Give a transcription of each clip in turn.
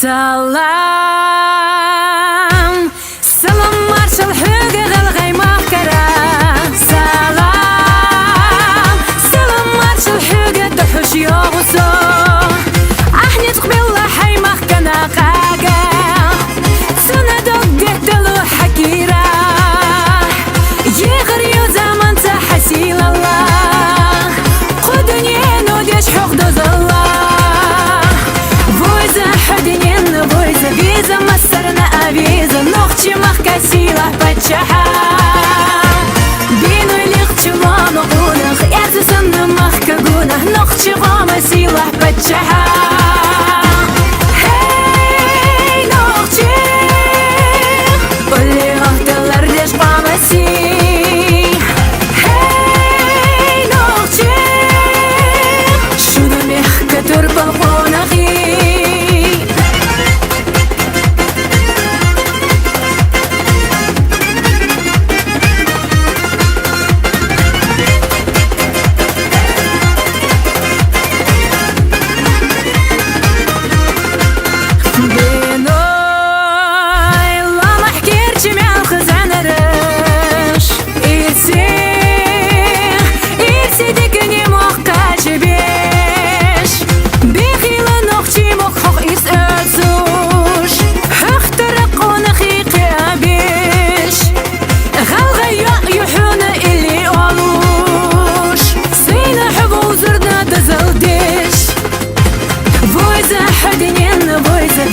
Salam, salam marshal huge galgay mahkara. Salam, salam marshal huge dahush yoguso. Ahni tqbilla hay mahkana qaga. Sana doggetlu hakira. Yigir yo zaman ta hasil Allah. Qudni nudish huqdu zallah. Виза массарна авиза, ногчи махкасила пачаха. Бину лихчу ману гунах, ярзасанна махкагунах, ногчи гама сила пачаха. Hey ногчи, улли гахталар деш гамаси. Hey ногчи, шуду мехка турбал гунахи.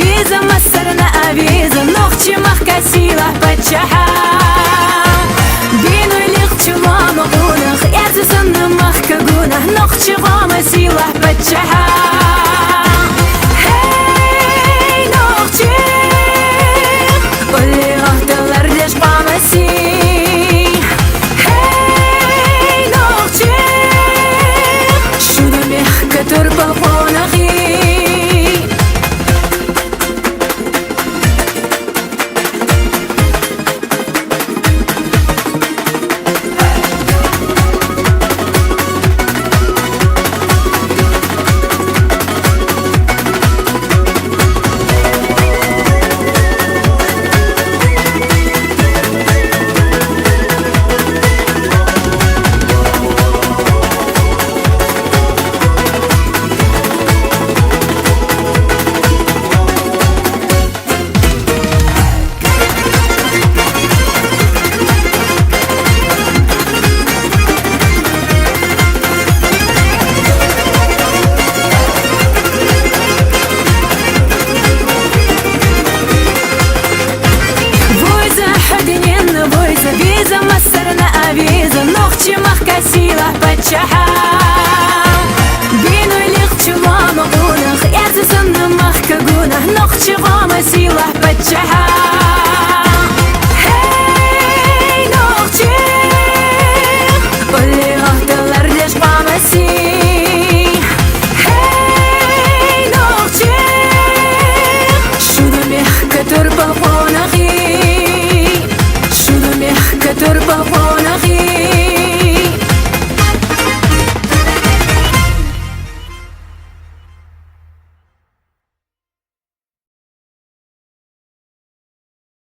Виза массарна авиза, ногчи махкасила пачаха. Бину лихчу ману гунах, ярзасанна махкагунах, ногчи гама сила пачаха. Hey ногчи, улли гахталар деш гамаси. Hey ногчи, шуду мехка турбал гунахи. Виза массарна авиза, ногчи махкасила пачаха.